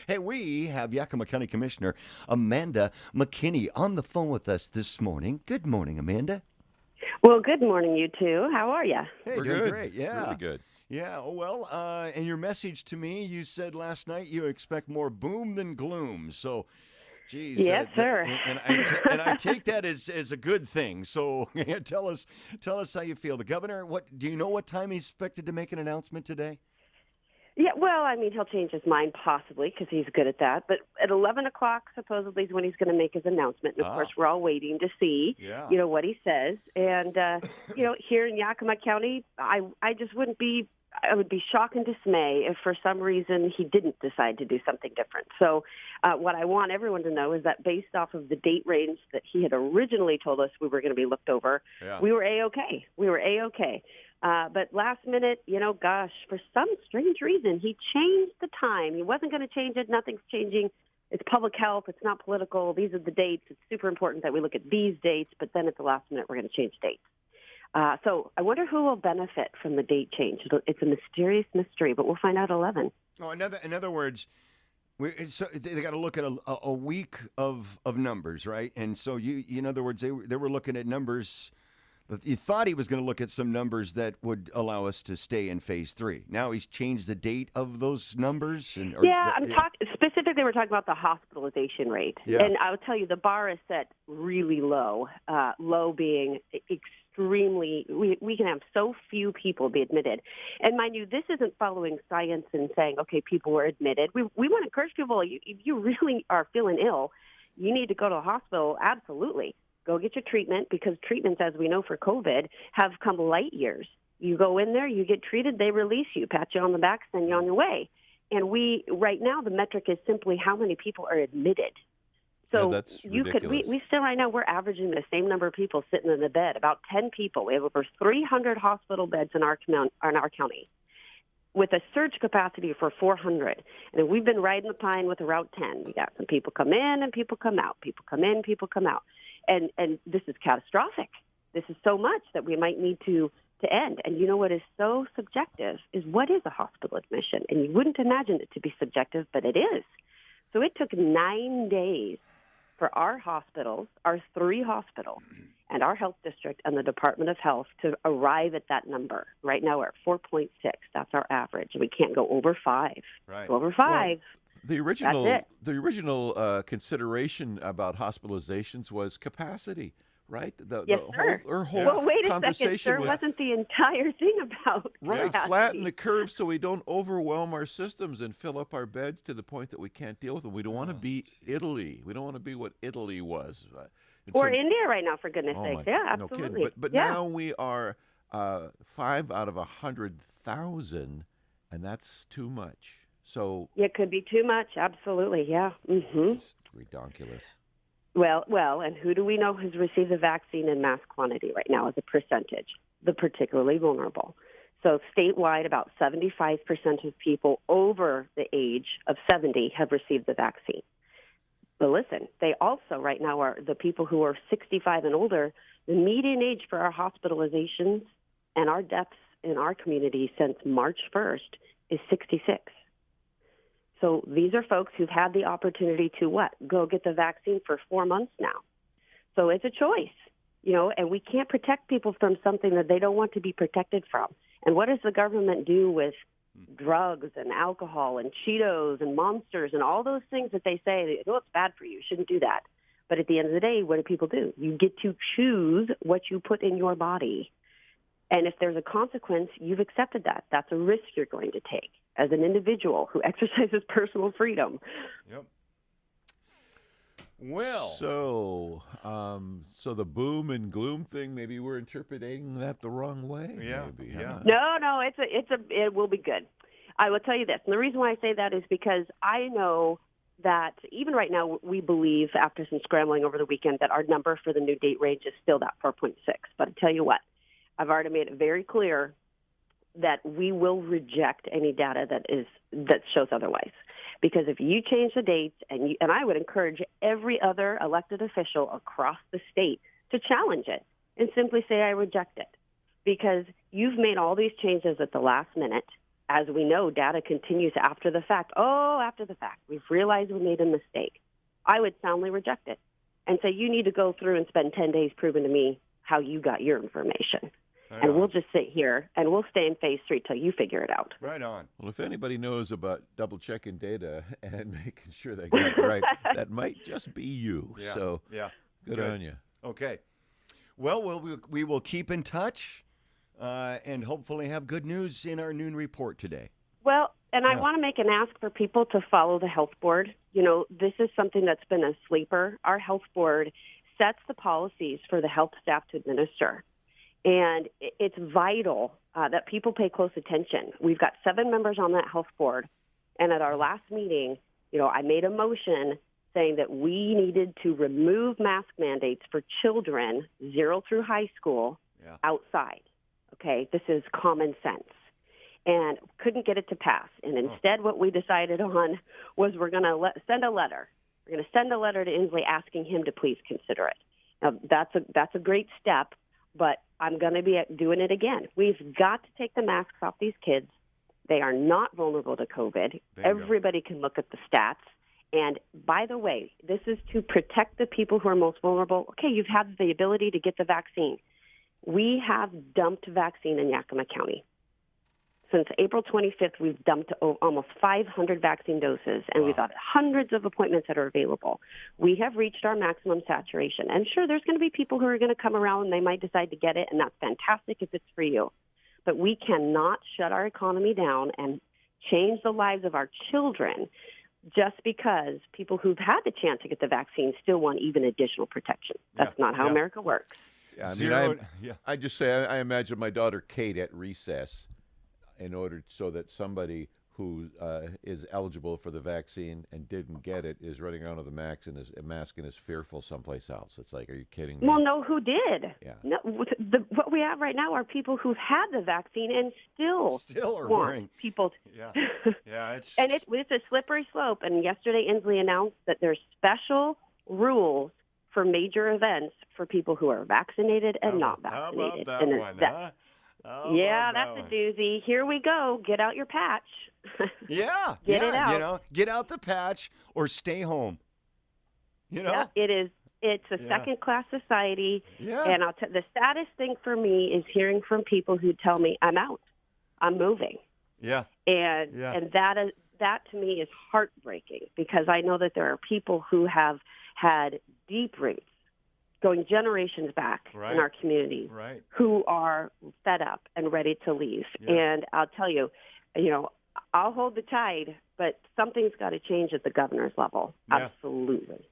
Hey, we have Yakima County Commissioner Amanda McKinney on the phone with us this morning. Good morning, Amanda. Well, good morning, you two. How are you? Hey, We're doing good. great. Yeah. Really good. Yeah. Oh, well, and your message to me, you said last night you expect more boom than gloom. So, geez, Yes, sir. and I take that as a good thing. So, tell us how you feel. The governor, what do you know? What time he's expected to make an announcement today? Yeah, well, I mean, he'll change his mind possibly because he's good at that. But at 11 o'clock, supposedly, is when he's going to make his announcement. And, of course, we're all waiting to see, Yeah. what he says. And, here in Yakima County, I just wouldn't be – I would be shocked and dismay if for some reason he didn't decide to do something different. So what I want everyone to know is that based off of the date range that he had originally told us we were going to be looked over, we were A-OK. We were A-OK. But last minute, for some strange reason, he changed the time. He wasn't going to change it. Nothing's changing. It's public health. It's not political. These are the dates. It's super important that we look at these dates. But then at the last minute, we're going to change dates. So I wonder who will benefit from the date change. It's a mysterious mystery, but we'll find out at 11. Oh, in other words, they got to look at a week of numbers, right? And so in other words, they were looking at numbers. But you thought he was going to look at some numbers that would allow us to stay in phase 3. Now he's changed the date of those numbers. Specifically, we're talking about the hospitalization rate. Yeah. And I will tell you, the bar is set really low. Low being extremely. We can have so few people be admitted. And mind you, this isn't following science and saying, okay, people were admitted. We want to encourage people. If you really are feeling ill, you need to go to a hospital. Absolutely. Go get your treatment, because treatments, as we know for COVID, have come light years. You go in there, you get treated, they release you, pat you on the back, send you on your way. And right now, the metric is simply how many people are admitted. So that's ridiculous. We still right now, we're averaging the same number of people sitting in the bed, about 10 people. We have over 300 hospital beds in our county, with a surge capacity for 400. And we've been riding the pine with Route 10. We got some people come in and people come out. People come in, people come out. And this is catastrophic. This is so much that we might need to end. And you know what is so subjective is, what is a hospital admission? And you wouldn't imagine it to be subjective, but it is. So it took 9 days for our hospitals, our 3 hospitals, and our health district and the Department of Health to arrive at that number. Right now we're at 4.6. That's our average. We can't go over 5. Right. Go over 5. The original consideration about hospitalizations was capacity, right? Yes, sir. Our whole Well, wait a second, conversation sir. Wasn't the entire thing about capacity? Flatten the curve so we don't overwhelm our systems and fill up our beds to the point that we can't deal with them. We don't want to be Italy. We don't want to be what Italy was. Or India right now, for goodness sakes. Yeah, absolutely. No kidding. But now we are 5 out of 100,000, and that's too much. So it could be too much. Absolutely, yeah. Mm-hmm. It's ridiculous. Well, and who do we know has received the vaccine in mass quantity right now as a percentage? The particularly vulnerable. So statewide, about 75% of people over the age of 70 have received the vaccine. But listen, they also right now are the people who are 65 and older. The median age for our hospitalizations and our deaths in our community since March 1st is 66. So these are folks who've had the opportunity to go get the vaccine for 4 months now. So it's a choice, and we can't protect people from something that they don't want to be protected from. And what does the government do with drugs and alcohol and Cheetos and Monsters and all those things that they say, it's bad for you, shouldn't do that. But at the end of the day, what do people do? You get to choose what you put in your body. And if there's a consequence, you've accepted that. That's a risk you're going to take as an individual who exercises personal freedom. Yep. Well, so the boom and gloom thing, maybe we're interpreting that the wrong way. Yeah. Maybe, yeah. No, it will be good. I will tell you this, and the reason why I say that is because I know that even right now we believe, after some scrambling over the weekend, that our number for the new date range is still that 4.6. But I tell you what, I've already made it very clear that we will reject any data that shows otherwise. Because if you change the dates, and I would encourage every other elected official across the state to challenge it and simply say, I reject it. Because you've made all these changes at the last minute, as we know, data continues after the fact. Oh, after the fact, we've realized we made a mistake. I would soundly reject it and say, you need to go through and spend 10 days proving to me how you got your information. And we'll just sit here and we'll stay in phase 3 till you figure it out. Right on. Well, if anybody knows about double-checking data and making sure they got it right, that might just be you. Yeah. So good on you. Okay. Well, we will keep in touch and hopefully have good news in our noon report today. Well, and I want to make an ask for people to follow the health board. You know, this is something that's been a sleeper. Our health board sets the policies for the health staff to administer. And it's vital that people pay close attention. We've got 7 members on that health board. And at our last meeting, you know, I made a motion saying that we needed to remove mask mandates for children 0 through high school outside. Okay, this is common sense. And couldn't get it to pass. And instead what we decided on was we're going to send a letter. We're going to send a letter to Inslee asking him to please consider it. Now, that's a great step, but I'm going to be doing it again. We've got to take the masks off these kids. They are not vulnerable to COVID. Everybody can look at the stats. And by the way, this is to protect the people who are most vulnerable. Okay, you've had the ability to get the vaccine. We have dumped vaccine in Yakima County. Since April 25th, we've dumped almost 500 vaccine doses, and we've got hundreds of appointments that are available. We have reached our maximum saturation. And sure, there's going to be people who are going to come around and they might decide to get it, and that's fantastic if it's for you. But we cannot shut our economy down and change the lives of our children just because people who've had the chance to get the vaccine still want even additional protection. That's not how America works. Yeah, I mean, I just say I imagine my daughter Kate at recess, in order so that somebody who is eligible for the vaccine and didn't get it is running around with a mask and is fearful someplace else. It's like, are you kidding me? Well, no, who did? Yeah. No, what we have right now are people who've had the vaccine and still are want wearing people. It's and it's a slippery slope. And yesterday, Inslee announced that there's special rules for major events for people who are vaccinated and not vaccinated. How about that one, huh? That's a doozy. Here we go. Get out your patch. Get it out. You know, get out the patch or stay home. You know, it is. It's a second-class society. Yeah. And the saddest thing for me is hearing from people who tell me I'm out, I'm moving. Yeah. And that to me is heartbreaking because I know that there are people who have had deep roots going generations back in our community who are fed up and ready to leave. And I'll tell you, I'll hold the tide, but something's got to change at the governor's level. Absolutely.